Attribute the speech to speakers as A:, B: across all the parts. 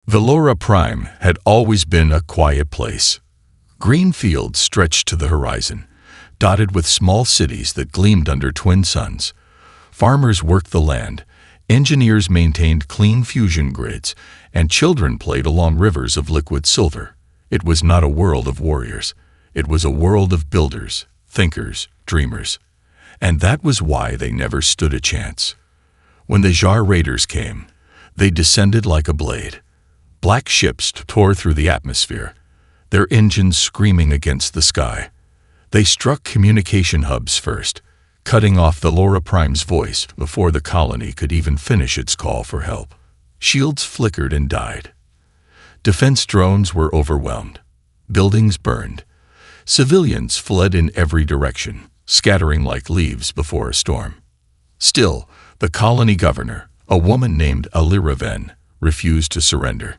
A: Velora Prime had always been a quiet place. Green fields stretched to the horizon, dotted with small cities that gleamed under twin suns. Farmers worked the land, engineers maintained clean fusion grids, and children played along rivers of liquid silver. It was not a world of warriors. It was a world of builders, thinkers, dreamers. And that was why they never stood a chance. When the Jar Raiders came, they descended like a blade. Black ships tore through the atmosphere, their engines screaming against the sky. They struck communication hubs first, cutting off Velora Prime's voice before the colony could even finish its call for help. Shields flickered and died. Defense drones were overwhelmed. Buildings burned. Civilians fled in every direction, scattering like leaves before a storm. Still, the colony governor, a woman named Alira Ven, refused to surrender.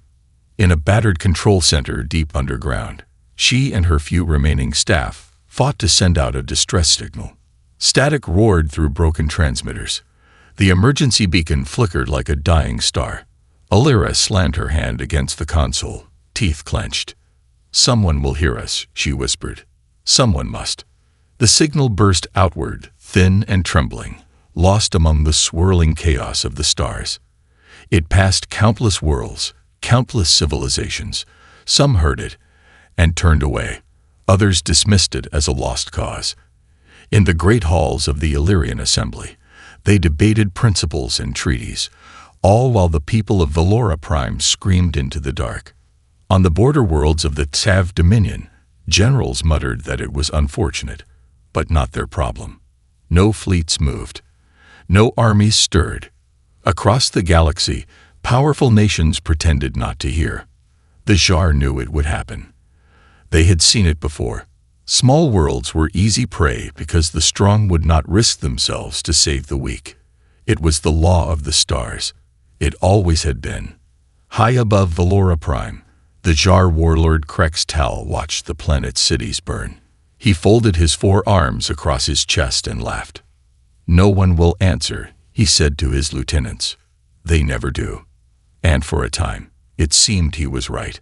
A: In a battered control center deep underground, she and her few remaining staff fought to send out a distress signal. Static roared through broken transmitters. The emergency beacon flickered like a dying star. Alira slammed her hand against the console, teeth clenched. "Someone will hear us," she whispered. "Someone must." The signal burst outward, thin and trembling, lost among the swirling chaos of the stars. It passed countless worlds, countless civilizations. Some heard it and turned away. Others dismissed it as a lost cause. In the great halls of the Illyrian Assembly, they debated principles and treaties, all while the people of Velora Prime screamed into the dark. On the border worlds of the Tsav Dominion, generals muttered that it was unfortunate, but not their problem. No fleets moved. No armies stirred. Across the galaxy, powerful nations pretended not to hear. The Jar knew it would happen. They had seen it before. Small worlds were easy prey because the strong would not risk themselves to save the weak. It was the law of the stars. It always had been. High above Velora Prime, the Jar warlord Krex Tal watched the planet's cities burn. He folded his 4 arms across his chest and laughed. "No one will answer," he said to his lieutenants. "They never do." And for a time, it seemed he was right.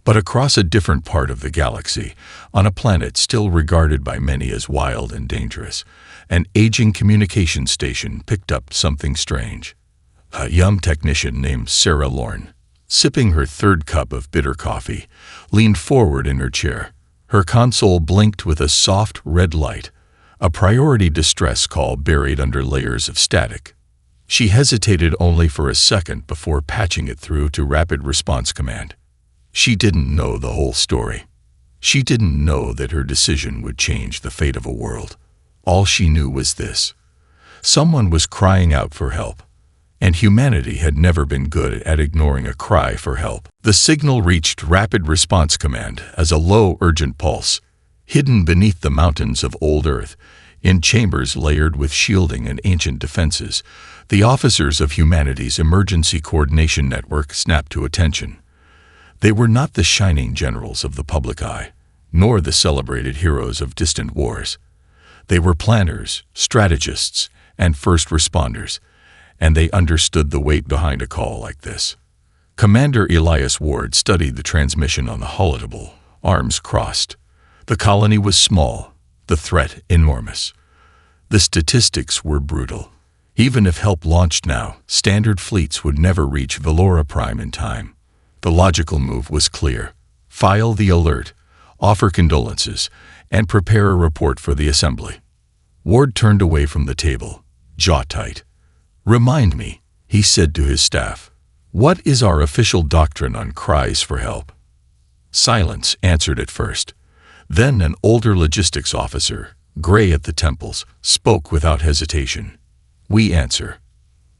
A: But across a different part of the galaxy, on a planet still regarded by many as wild and dangerous, an aging communication station picked up something strange. A young technician named Sarah Lorne, sipping her 3rd cup of bitter coffee, leaned forward in her chair. Her console blinked with a soft red light, a priority distress call buried under layers of static. She hesitated only for a second before patching it through to Rapid Response Command. She didn't know the whole story. She didn't know that her decision would change the fate of a world. All she knew was this: someone was crying out for help, and humanity had never been good at ignoring a cry for help. The signal reached Rapid Response Command as a low, urgent pulse, hidden beneath the mountains of old Earth, in chambers layered with shielding and ancient defenses. The officers of humanity's emergency coordination network snapped to attention. They were not the shining generals of the public eye, nor the celebrated heroes of distant wars. They were planners, strategists, and first responders, and they understood the weight behind a call like this. Commander Elias Ward studied the transmission on the holodeck, arms crossed. The colony was small, the threat enormous. The statistics were brutal. Even if help launched now, standard fleets would never reach Velora Prime in time. The logical move was clear: file the alert, offer condolences, and prepare a report for the assembly. Ward turned away from the table, jaw tight. "Remind me," he said to his staff, "what is our official doctrine on cries for help?" Silence answered at first. Then an older logistics officer, gray at the temples, spoke without hesitation. "We answer."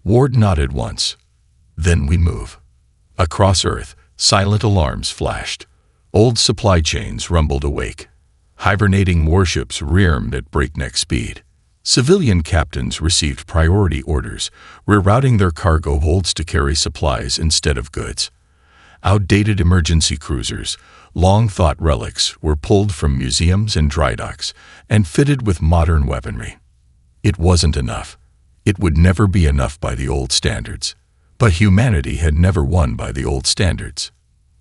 A: Ward nodded once. "Then we move." Across Earth, silent alarms flashed. Old supply chains rumbled awake. Hibernating warships reared at breakneck speed. Civilian captains received priority orders, rerouting their cargo holds to carry supplies instead of goods. Outdated emergency cruisers, long-thought relics, were pulled from museums and dry docks and fitted with modern weaponry. It wasn't enough. It would never be enough by the old standards. But humanity had never won by the old standards.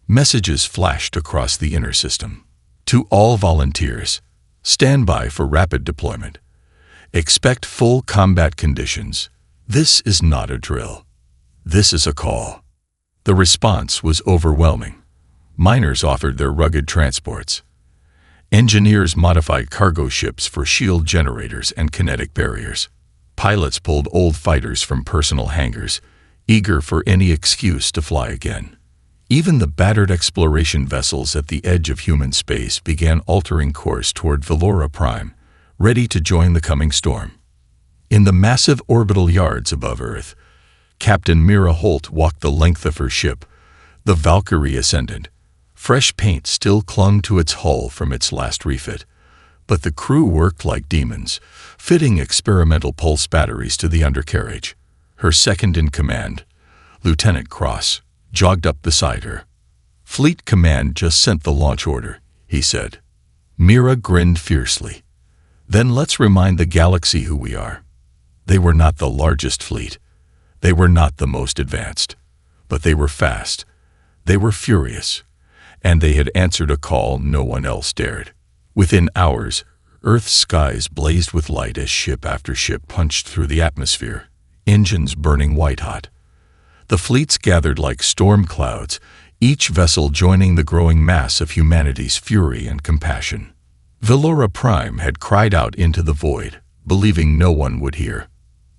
A: Messages flashed across the inner system. To all volunteers, stand by for rapid deployment. Expect full combat conditions. This is not a drill. This is a call. The response was overwhelming. Miners offered their rugged transports. Engineers modified cargo ships for shield generators and kinetic barriers. Pilots pulled old fighters from personal hangars, eager for any excuse to fly again. Even the battered exploration vessels at the edge of human space began altering course toward Valora Prime, ready to join the coming storm. In the massive orbital yards above Earth, Captain Mira Holt walked the length of her ship, the Valkyrie Ascendant. Fresh paint still clung to its hull from its last refit, but the crew worked like demons, fitting experimental pulse batteries to the undercarriage. Her second-in-command, Lieutenant Cross, jogged up beside her. "Fleet Command just sent the launch order," he said. Mira grinned fiercely. "Then let's remind the galaxy who we are." They were not the largest fleet. They were not the most advanced. But they were fast. They were furious. And they had answered a call no one else dared. Within hours, Earth's skies blazed with light as ship after ship punched through the atmosphere, engines burning white-hot. The fleets gathered like storm clouds, each vessel joining the growing mass of humanity's fury and compassion. Valora Prime had cried out into the void, believing no one would hear.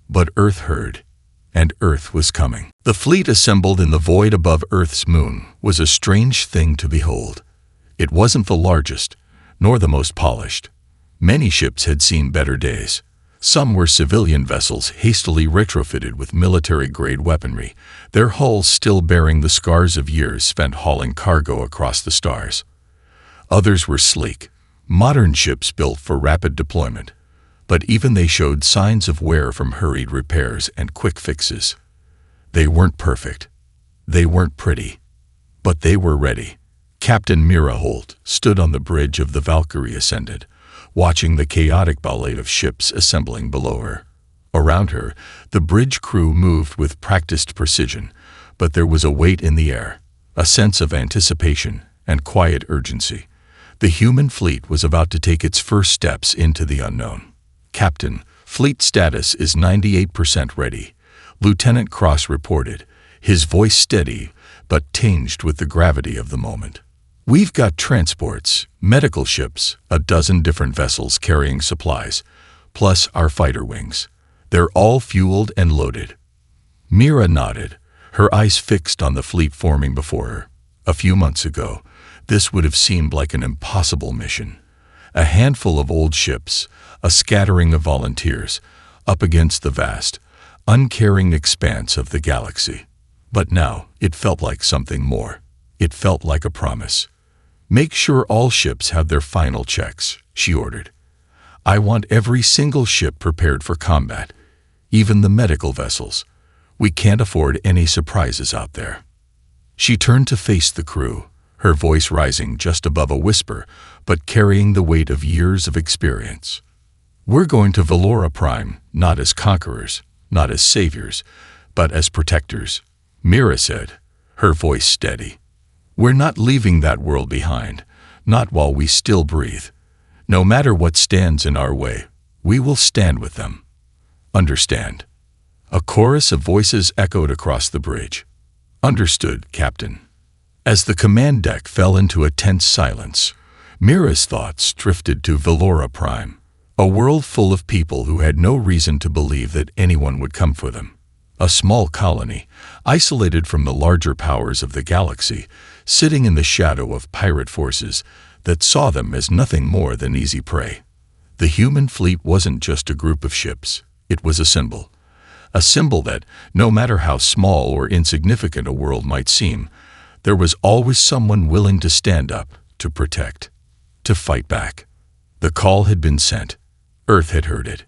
A: But Earth heard, and Earth was coming. The fleet assembled in the void above Earth's moon was a strange thing to behold. It wasn't the largest, nor the most polished. Many ships had seen better days. Some were civilian vessels hastily retrofitted with military-grade weaponry, their hulls still bearing the scars of years spent hauling cargo across the stars. Others were sleek, modern ships built for rapid deployment. But even they showed signs of wear from hurried repairs and quick fixes. They weren't perfect. They weren't pretty. But they were ready. Captain Mira Holt stood on the bridge of the Valkyrie Ascendant, watching the chaotic ballet of ships assembling below her. Around her, the bridge crew moved with practiced precision, but there was a weight in the air, a sense of anticipation and quiet urgency. The human fleet was about to take its first steps into the unknown. "Captain, fleet status is 98% ready," Lieutenant Cross reported, his voice steady but tinged with the gravity of the moment. "We've got transports, medical ships, a dozen different vessels carrying supplies, plus our fighter wings. They're all fueled and loaded." Mira nodded, her eyes fixed on the fleet forming before her. A few months ago, this would have seemed like an impossible mission. A handful of old ships, a scattering of volunteers, up against the vast, uncaring expanse of the galaxy. But now it felt like something more. It felt like a promise. "Make sure all ships have their final checks," she ordered. "I want every single ship prepared for combat, even the medical vessels. We can't afford any surprises out there." She turned to face the crew, her voice rising just above a whisper, but carrying the weight of years of experience. "We're going to Valora Prime, not as conquerors, not as saviors, but as protectors," Mira said, her voice steady. "We're not leaving that world behind, not while we still breathe. No matter what stands in our way, we will stand with them. Understand?" A chorus of voices echoed across the bridge. "Understood, Captain." As the command deck fell into a tense silence, Mira's thoughts drifted to Valora Prime, a world full of people who had no reason to believe that anyone would come for them. A small colony, isolated from the larger powers of the galaxy, sitting in the shadow of pirate forces that saw them as nothing more than easy prey. The human fleet wasn't just a group of ships, it was a symbol. A symbol that, no matter how small or insignificant a world might seem, there was always someone willing to stand up, to protect, to fight back. The call had been sent. Earth had heard it.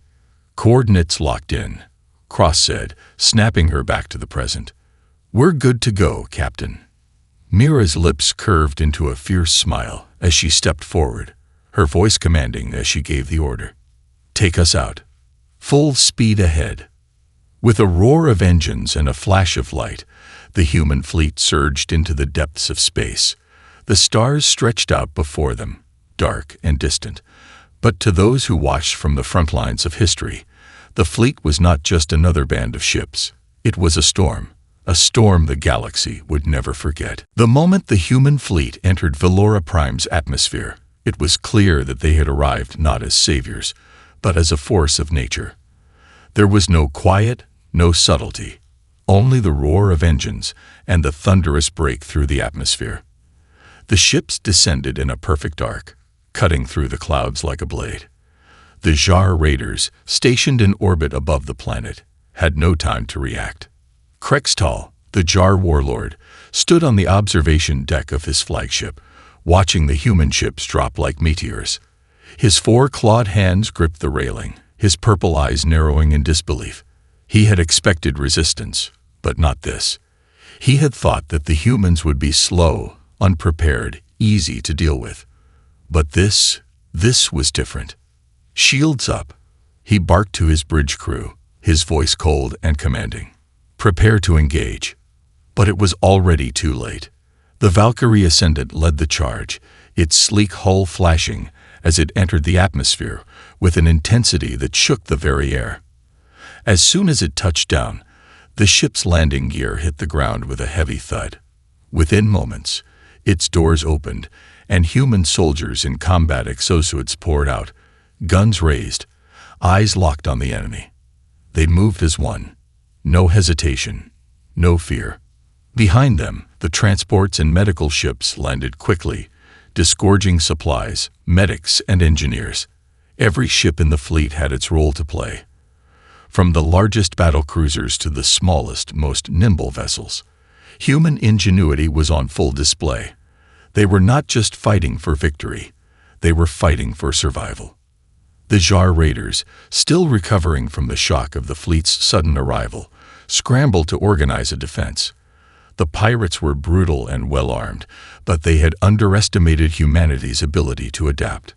A: Coordinates locked in, Cross said, snapping her back to the present. "We're good to go, Captain." Mira's lips curved into a fierce smile as she stepped forward, her voice commanding as she gave the order. "Take us out. Full speed ahead." With a roar of engines and a flash of light, the human fleet surged into the depths of space. The stars stretched out before them, dark and distant. But to those who watched from the front lines of history, the fleet was not just another band of ships. It was a storm the galaxy would never forget. The moment the human fleet entered Velora Prime's atmosphere, it was clear that they had arrived not as saviors, but as a force of nature. There was no quiet, no subtlety, only the roar of engines and the thunderous break through the atmosphere. The ships descended in a perfect arc, cutting through the clouds like a blade. The Jar Raiders, stationed in orbit above the planet, had no time to react. Krextal, the Jar warlord, stood on the observation deck of his flagship, watching the human ships drop like meteors. His four-clawed hands gripped the railing, his purple eyes narrowing in disbelief. He had expected resistance, but not this. He had thought that the humans would be slow, unprepared, easy to deal with. But this was different. "Shields up," he barked to his bridge crew, his voice cold and commanding. "Prepare to engage." But it was already too late. The Valkyrie Ascendant led the charge, its sleek hull flashing as it entered the atmosphere with an intensity that shook the very air. As soon as it touched down, the ship's landing gear hit the ground with a heavy thud. Within moments, its doors opened, and human soldiers in combat exosuits poured out, guns raised, eyes locked on the enemy. They moved as one. No hesitation, no fear. Behind them, the transports and medical ships landed quickly, disgorging supplies, medics, and engineers. Every ship in the fleet had its role to play. From the largest battle cruisers to the smallest, most nimble vessels, human ingenuity was on full display. They were not just fighting for victory, they were fighting for survival. The Jar Raiders, still recovering from the shock of the fleet's sudden arrival, scrambled to organize a defense. The pirates were brutal and well-armed, but they had underestimated humanity's ability to adapt.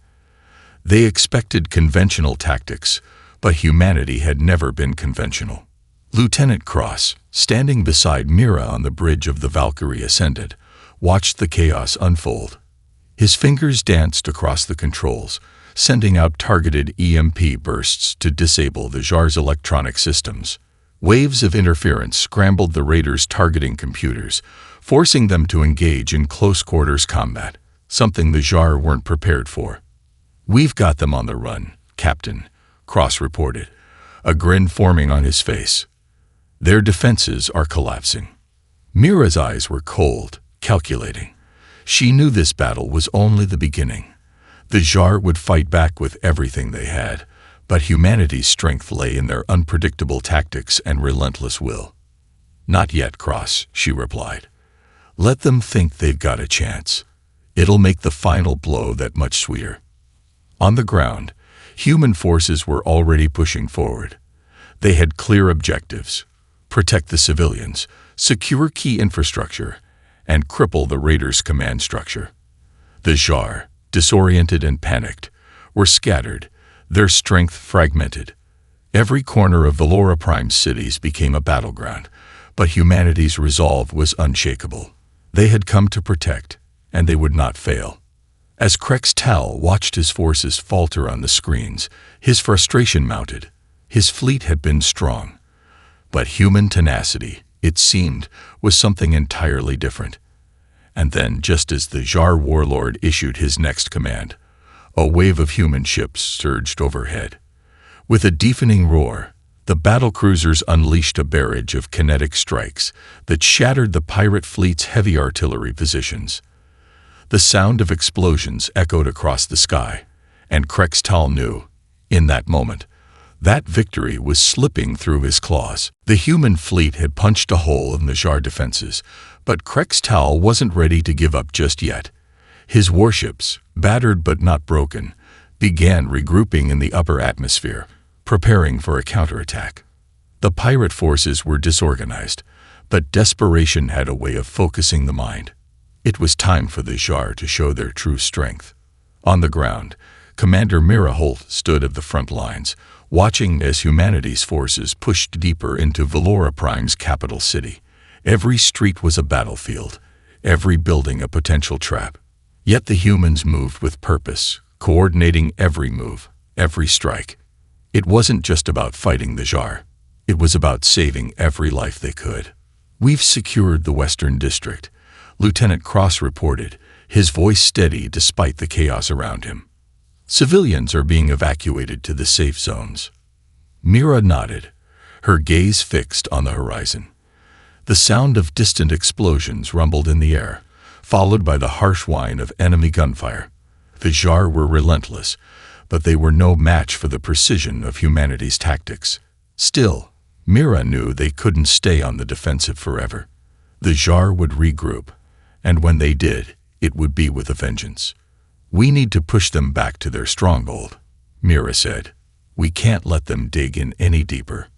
A: They expected conventional tactics, but humanity had never been conventional. Lieutenant Cross, standing beside Mira on the bridge of the Valkyrie Ascendant, watched the chaos unfold. His fingers danced across the controls, sending out targeted EMP bursts to disable the Jar's electronic systems. Waves of interference scrambled the Raiders' targeting computers, forcing them to engage in close-quarters combat, something the Jar weren't prepared for. "We've got them on the run, Captain," Cross reported, a grin forming on his face. "Their defenses are collapsing." Mira's eyes were cold, calculating. She knew this battle was only the beginning. The Jar would fight back with everything they had, but humanity's strength lay in their unpredictable tactics and relentless will. "Not yet, Cross," she replied. "Let them think they've got a chance. It'll make the final blow that much sweeter." On the ground, human forces were already pushing forward. They had clear objectives: protect the civilians, secure key infrastructure, and cripple the Raiders' command structure. The Jar, disoriented and panicked, were scattered, their strength fragmented. Every corner of Velora Prime's cities became a battleground, but humanity's resolve was unshakable. They had come to protect, and they would not fail. As Krextal watched his forces falter on the screens, his frustration mounted. His fleet had been strong, but human tenacity, it seemed, was something entirely different. And then, just as the Jar warlord issued his next command, a wave of human ships surged overhead. With a deafening roar, the battlecruisers unleashed a barrage of kinetic strikes that shattered the pirate fleet's heavy artillery positions. The sound of explosions echoed across the sky, and Krextal knew, in that moment, that victory was slipping through his claws. The human fleet had punched a hole in the Jar defenses, but Krextal wasn't ready to give up just yet. His warships, battered but not broken, began regrouping in the upper atmosphere, preparing for a counterattack. The pirate forces were disorganized, but desperation had a way of focusing the mind. It was time for the Jar to show their true strength. On the ground, Commander Mira Holt stood at the front lines, watching as humanity's forces pushed deeper into Valora Prime's capital city. Every street was a battlefield, every building a potential trap. Yet the humans moved with purpose, coordinating every move, every strike. It wasn't just about fighting the Jar. It was about saving every life they could. "We've secured the Western District," Lieutenant Cross reported, his voice steady despite the chaos around him. "Civilians are being evacuated to the safe zones." Mira nodded, her gaze fixed on the horizon. The sound of distant explosions rumbled in the air, followed by the harsh whine of enemy gunfire. The Jar were relentless, but they were no match for the precision of humanity's tactics. Still, Mira knew they couldn't stay on the defensive forever. The Jar would regroup, and when they did, it would be with a vengeance. "We need to push them back to their stronghold," Mira said. "We can't let them dig in any deeper."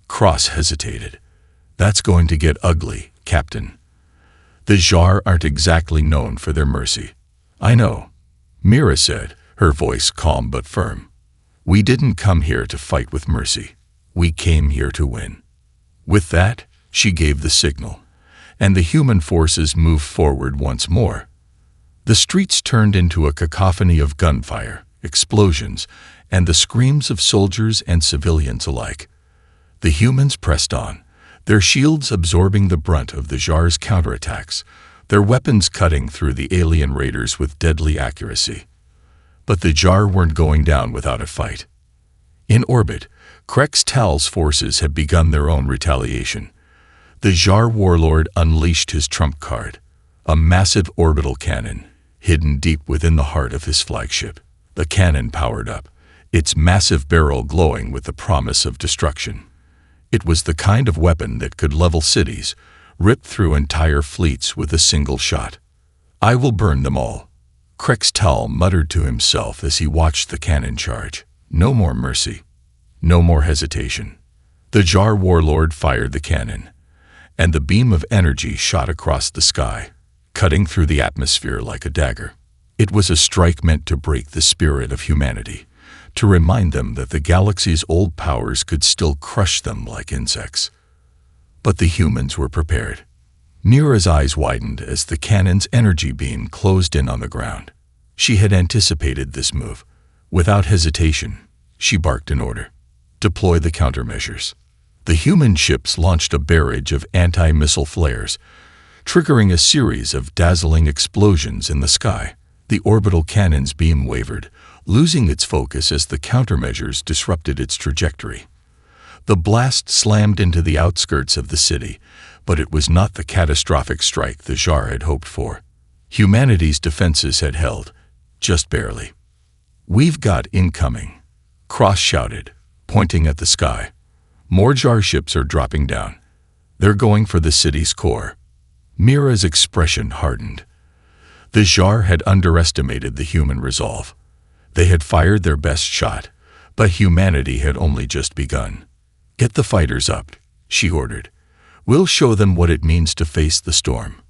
A: Cross hesitated. "That's going to get ugly, Captain. The Jar aren't exactly known for their mercy." "I know," Mira said, her voice calm but firm. "We didn't come here to fight with mercy. We came here to win." With that, she gave the signal, and the human forces moved forward once more. The streets turned into a cacophony of gunfire, explosions, and the screams of soldiers and civilians alike. The humans pressed on, their shields absorbing the brunt of the Jar's counterattacks, their weapons cutting through the alien raiders with deadly accuracy. But the Jar weren't going down without a fight. In orbit, Krex Tal's forces had begun their own retaliation. The Jar warlord unleashed his trump card, a massive orbital cannon, hidden deep within the heart of his flagship. The cannon powered up, its massive barrel glowing with the promise of destruction. It was the kind of weapon that could level cities, rip through entire fleets with a single shot. "I will burn them all," Krex Tal muttered to himself as he watched the cannon charge. No more mercy. No more hesitation. The Jar warlord fired the cannon, and the beam of energy shot across the sky, cutting through the atmosphere like a dagger. It was a strike meant to break the spirit of humanity, to remind them that the galaxy's old powers could still crush them like insects. But the humans were prepared. Mira's eyes widened as the cannon's energy beam closed in on the ground. She had anticipated this move. Without hesitation, she barked an order. "Deploy the countermeasures." The human ships launched a barrage of anti-missile flares, triggering a series of dazzling explosions in the sky. The orbital cannon's beam wavered, losing its focus as the countermeasures disrupted its trajectory. The blast slammed into the outskirts of the city, but it was not the catastrophic strike the Jar had hoped for. Humanity's defenses had held, just barely. "We've got incoming," Cross shouted, pointing at the sky. "More Jar ships are dropping down. They're going for the city's core." Mira's expression hardened. The Jar had underestimated the human resolve. They had fired their best shot, but humanity had only just begun. "Get the fighters up," she ordered. "We'll show them what it means to face the storm."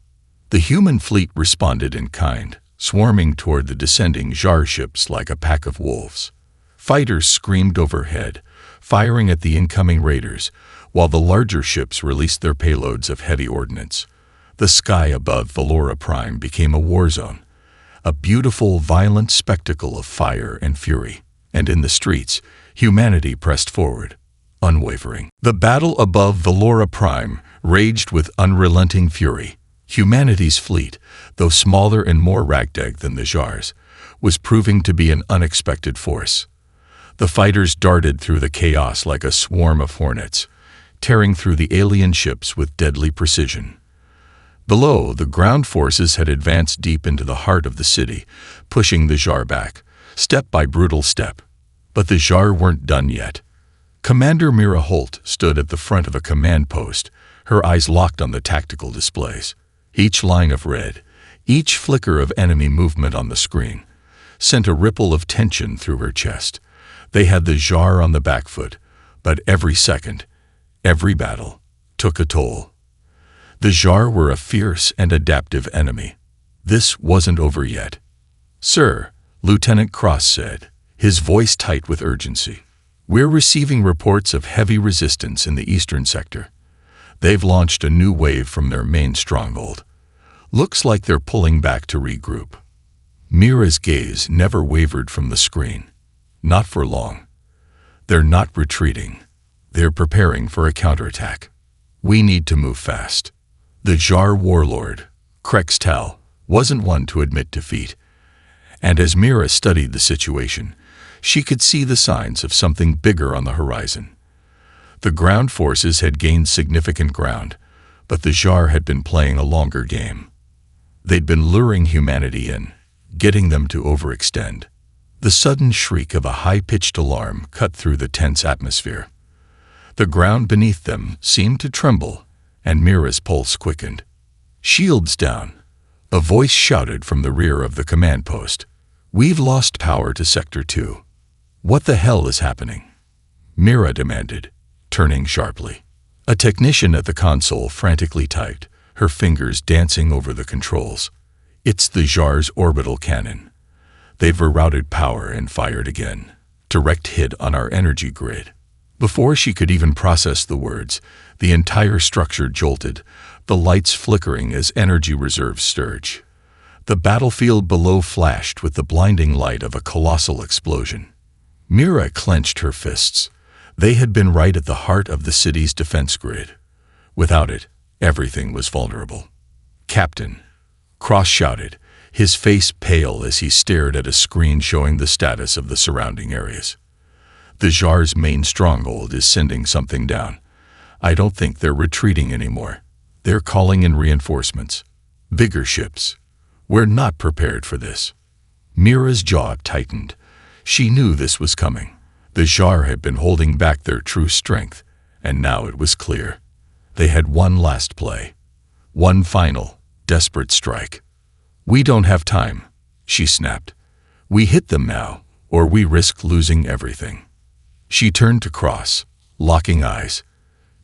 A: The human fleet responded in kind, swarming toward the descending Jar ships like a pack of wolves. Fighters screamed overhead, firing at the incoming raiders, while the larger ships released their payloads of heavy ordnance. The sky above Valora Prime became a war zone, a beautiful, violent spectacle of fire and fury. And in the streets, humanity pressed forward, unwavering. The battle above Valora Prime raged with unrelenting fury. Humanity's fleet, though smaller and more ragtag than the Jar's, was proving to be an unexpected force. The fighters darted through the chaos like a swarm of hornets, tearing through the alien ships with deadly precision. Below, the ground forces had advanced deep into the heart of the city, pushing the Jar back, step by brutal step. But the Jar weren't done yet. Commander Mira Holt stood at the front of a command post, her eyes locked on the tactical displays. Each line of red, each flicker of enemy movement on the screen, sent a ripple of tension through her chest. They had the Jar on the back foot, but every second, every battle, took a toll. The Jar were a fierce and adaptive enemy. This wasn't over yet. "Sir," Lieutenant Cross said, his voice tight with urgency, We're receiving reports of heavy resistance in the eastern sector. They've launched a new wave from their main stronghold. Looks like they're pulling back to regroup. Mira's gaze never wavered from the screen. Not for long. They're not retreating. They're preparing for a counterattack. We need to move fast. The Jar warlord, Krextal, wasn't one to admit defeat. And as Mira studied the situation, she could see the signs of something bigger on the horizon. The ground forces had gained significant ground, but the Jar had been playing a longer game. They'd been luring humanity in, getting them to overextend. The sudden shriek of a high-pitched alarm cut through the tense atmosphere. The ground beneath them seemed to tremble, and Mira's pulse quickened. "Shields down," a voice shouted from the rear of the command post. "We've lost power to Sector 2. What the hell is happening?" Mira demanded, turning sharply. A technician at the console frantically typed, her fingers dancing over the controls. "It's the Jar's orbital cannon. They've rerouted power and fired again. Direct hit on our energy grid." Before she could even process the words, the entire structure jolted, the lights flickering as energy reserves surged. The battlefield below flashed with the blinding light of a colossal explosion. Mira clenched her fists. They had been right at the heart of the city's defense grid. Without it, everything was vulnerable. "Captain," Cross shouted, his face pale as he stared at a screen showing the status of the surrounding areas. "The Jar's main stronghold is sending something down. I don't think they're retreating anymore. They're calling in reinforcements. Bigger ships. We're not prepared for this." Mira's jaw tightened. She knew this was coming. The Jar had been holding back their true strength, and now it was clear. They had one last play. One final, desperate strike. "We don't have time," she snapped. "We hit them now, or we risk losing everything." She turned to Cross, locking eyes.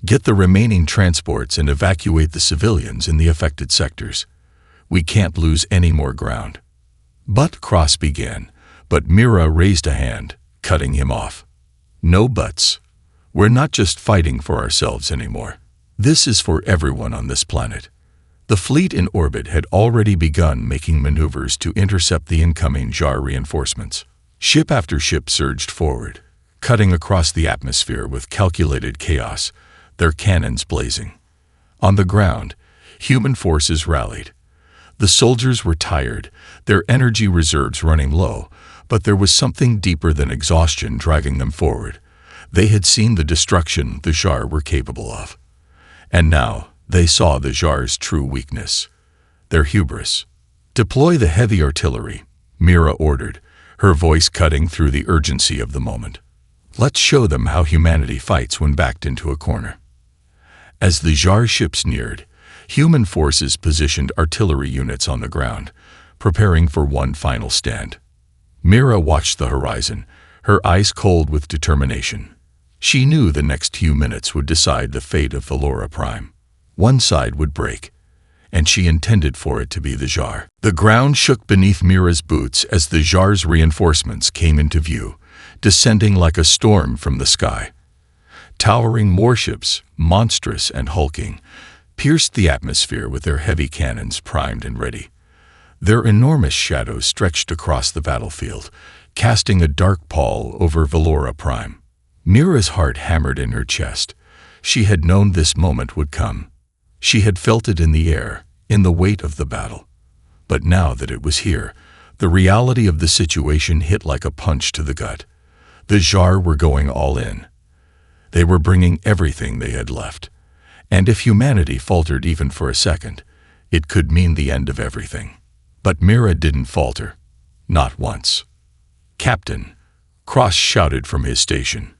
A: "Get the remaining transports and evacuate the civilians in the affected sectors. We can't lose any more ground." "But," Cross began, but Mira raised a hand, cutting him off. "No buts. We're not just fighting for ourselves anymore. This is for everyone on this planet." The fleet in orbit had already begun making maneuvers to intercept the incoming Jar reinforcements. Ship after ship surged forward, cutting across the atmosphere with calculated chaos, their cannons blazing. On the ground, human forces rallied. The soldiers were tired, their energy reserves running low, but there was something deeper than exhaustion driving them forward. They had seen the destruction the Jar were capable of. And now, they saw the Jar's true weakness, their hubris. "Deploy the heavy artillery," Mira ordered, her voice cutting through the urgency of the moment. "Let's show them how humanity fights when backed into a corner." As the Jar ships neared, human forces positioned artillery units on the ground, preparing for one final stand. Mira watched the horizon, her eyes cold with determination. She knew the next few minutes would decide the fate of Valora Prime. One side would break, and she intended for it to be the Jar. The ground shook beneath Mira's boots as the Jar's reinforcements came into view, descending like a storm from the sky. Towering warships, monstrous and hulking, pierced the atmosphere with their heavy cannons primed and ready. Their enormous shadows stretched across the battlefield, casting a dark pall over Valora Prime. Mira's heart hammered in her chest. She had known this moment would come. She had felt it in the air, in the weight of the battle. But now that it was here, the reality of the situation hit like a punch to the gut. The Jar were going all in. They were bringing everything they had left. And if humanity faltered even for a second, it could mean the end of everything. But Mira didn't falter. Not once. "Captain," Cross shouted from his station.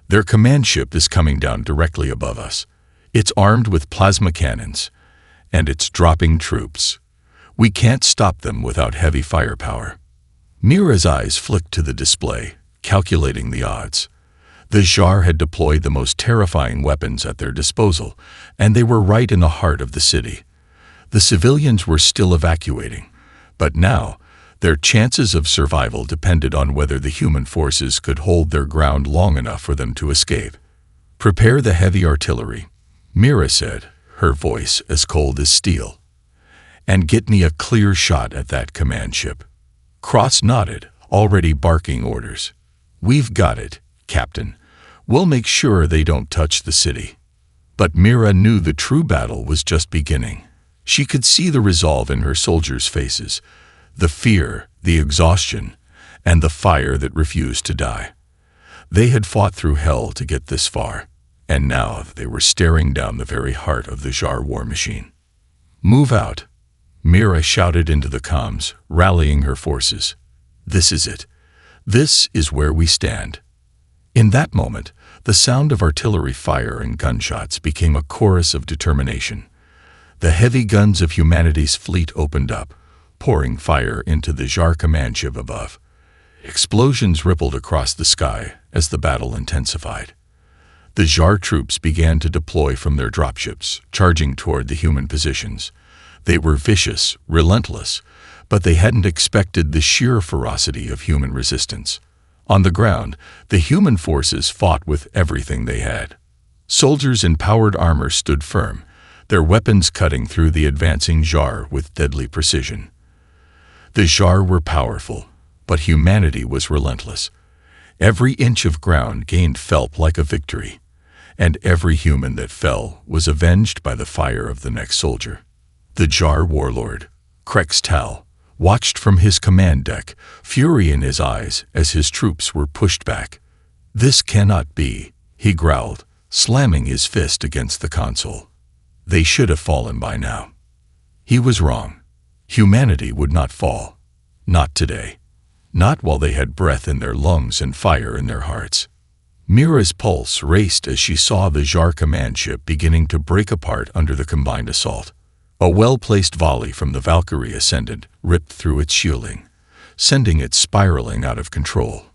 A: "Their command ship is coming down directly above us. It's armed with plasma cannons, and it's dropping troops. We can't stop them without heavy firepower." Mira's eyes flicked to the display, calculating the odds. The Jar had deployed the most terrifying weapons at their disposal, and they were right in the heart of the city. The civilians were still evacuating, but now Their chances of survival depended on whether the human forces could hold their ground long enough for them to escape. "Prepare the heavy artillery," Mira said, her voice as cold as steel. "And get me a clear shot at that command ship." Cross nodded, already barking orders. "We've got it, Captain. We'll make sure they don't touch the city." But Mira knew the true battle was just beginning. She could see the resolve in her soldiers' faces, the fear, the exhaustion, and the fire that refused to die. They had fought through hell to get this far, and now they were staring down the very heart of the Jar war machine. "Move out," Mira shouted into the comms, rallying her forces. "This is it. This is where we stand." In that moment, the sound of artillery fire and gunshots became a chorus of determination. The heavy guns of humanity's fleet opened up, pouring fire into the Jar command ship above. Explosions rippled across the sky as the battle intensified. The Jar troops began to deploy from their dropships, charging toward the human positions. They were vicious, relentless, but they hadn't expected the sheer ferocity of human resistance. On the ground, the human forces fought with everything they had. Soldiers in powered armor stood firm, their weapons cutting through the advancing Jar with deadly precision. The Jar were powerful, but humanity was relentless. Every inch of ground gained felt like a victory, and every human that fell was avenged by the fire of the next soldier. The Jar warlord, Krex Tal, watched from his command deck, fury in his eyes as his troops were pushed back. "This cannot be," he growled, slamming his fist against the console. "They should have fallen by now." He was wrong. Humanity would not fall. Not today. Not while they had breath in their lungs and fire in their hearts. Mira's pulse raced as she saw the Jar command ship beginning to break apart under the combined assault. A well-placed volley from the Valkyrie Ascendant ripped through its shielding, sending it spiraling out of control.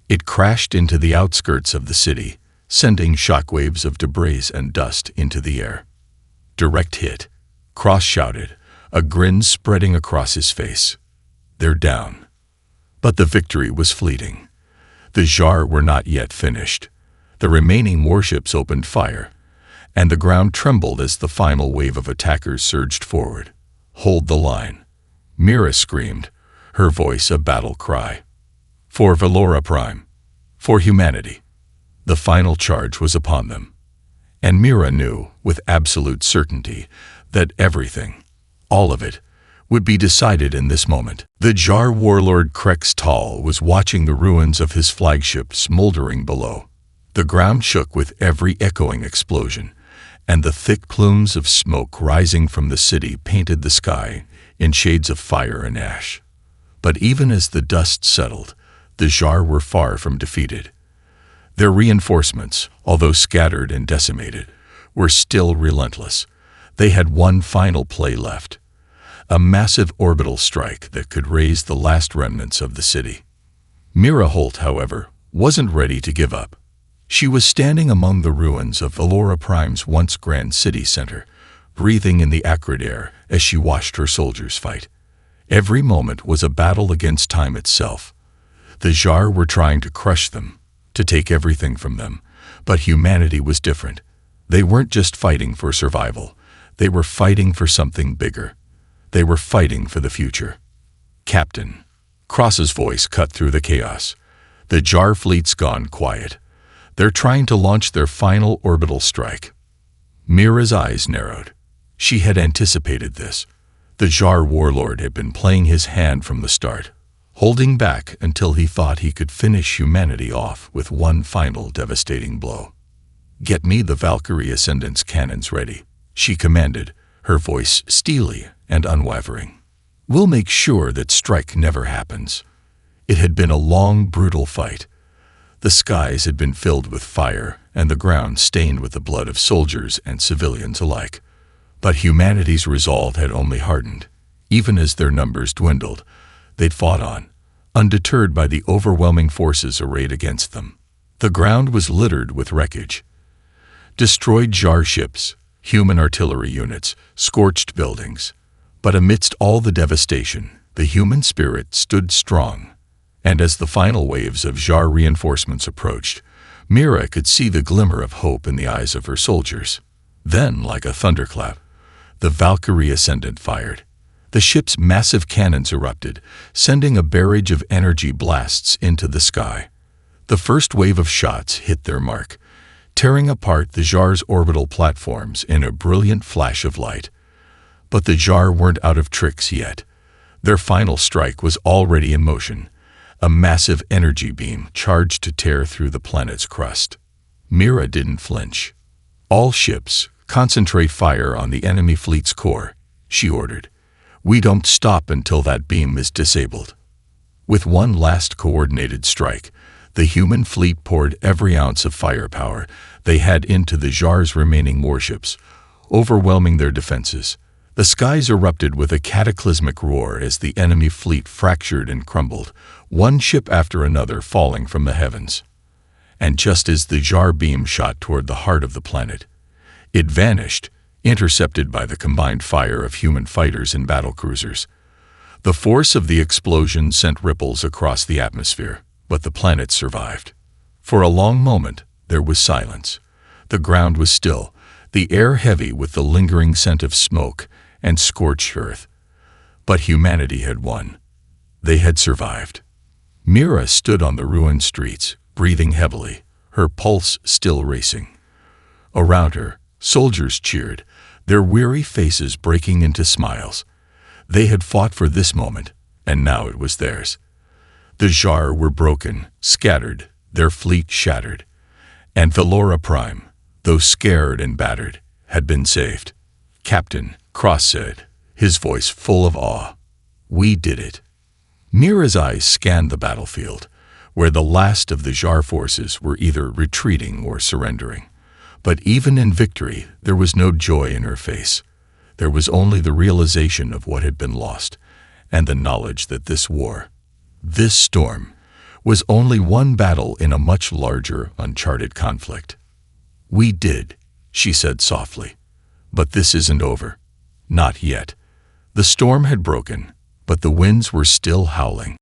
A: It crashed into the outskirts of the city, sending shockwaves of debris and dust into the air. "Direct hit," Cross shouted, a grin spreading across his face. "They're down." But the victory was fleeting. The Jar were not yet finished. The remaining warships opened fire, and the ground trembled as the final wave of attackers surged forward. "Hold the line," Mira screamed, her voice a battle cry. "For Valora Prime. For humanity." The final charge was upon them. And Mira knew, with absolute certainty, that everything, all of it, would be decided in this moment. The Jar warlord Krex Tal was watching the ruins of his flagship smoldering below. The ground shook with every echoing explosion, and the thick plumes of smoke rising from the city painted the sky in shades of fire and ash. But even as the dust settled, the Jar were far from defeated. Their reinforcements, although scattered and decimated, were still relentless. They had one final play left, a massive orbital strike that could raise the last remnants of the city. Mira Holt, however, wasn't ready to give up. She was standing among the ruins of Valora Prime's once grand city center, breathing in the acrid air as she watched her soldiers fight. Every moment was a battle against time itself. The Jar were trying to crush them, to take everything from them, but humanity was different. They weren't just fighting for survival. They were fighting for something bigger. They were fighting for the future. "Captain," Cross's voice cut through the chaos. "The Jar fleet's gone quiet. They're trying to launch their final orbital strike." Mira's eyes narrowed. She had anticipated this. The Jar warlord had been playing his hand from the start, holding back until he thought he could finish humanity off with one final devastating blow. "Get me the Valkyrie Ascendant's cannons ready," she commanded, her voice steely and unwavering. "We'll make sure that strike never happens." It had been a long, brutal fight. The skies had been filled with fire and the ground stained with the blood of soldiers and civilians alike. But humanity's resolve had only hardened. Even as their numbers dwindled, they'd fought on, undeterred by the overwhelming forces arrayed against them. The ground was littered with wreckage. Destroyed Jar ships, human artillery units, scorched buildings. But amidst all the devastation, The human spirit stood strong, and as the final waves of Jar reinforcements approached, Mira could see the glimmer of hope in the eyes of her soldiers. Then, like a thunderclap, the Valkyrie Ascendant fired. The ship's massive cannons erupted, sending a barrage of energy blasts into the sky. The first wave of shots hit their mark, tearing apart the Jar's orbital platforms in a brilliant flash of light. But the Jar weren't out of tricks yet. Their final strike was already in motion, a massive energy beam charged to tear through the planet's crust. Mira didn't flinch. "All ships, concentrate fire on the enemy fleet's core," she ordered. "We don't stop until that beam is disabled." With one last coordinated strike, the human fleet poured every ounce of firepower they had into the Jar's remaining warships, overwhelming their defenses. The skies erupted with a cataclysmic roar as the enemy fleet fractured and crumbled, one ship after another falling from the heavens. And just as the Jar beam shot toward the heart of the planet, it vanished, intercepted by the combined fire of human fighters and battlecruisers. The force of the explosion sent ripples across the atmosphere, but the planet survived. For a long moment, there was silence. The ground was still, the air heavy with the lingering scent of smoke and scorched earth. But humanity had won. They had survived. Mira stood on the ruined streets, breathing heavily, her pulse still racing. Around her, soldiers cheered, their weary faces breaking into smiles. They had fought for this moment, and now it was theirs. The Jar were broken, scattered, their fleet shattered. And Valora Prime, though scared and battered, had been saved. "Captain," Cross said, his voice full of awe, "we did it." Mira's eyes scanned the battlefield, where the last of the Jar forces were either retreating or surrendering. But even in victory, there was no joy in her face. There was only the realization of what had been lost, and the knowledge that this war, this storm, was only one battle in a much larger, uncharted conflict. "We did," she said softly. "But this isn't over. Not yet." The storm had broken, but the winds were still howling.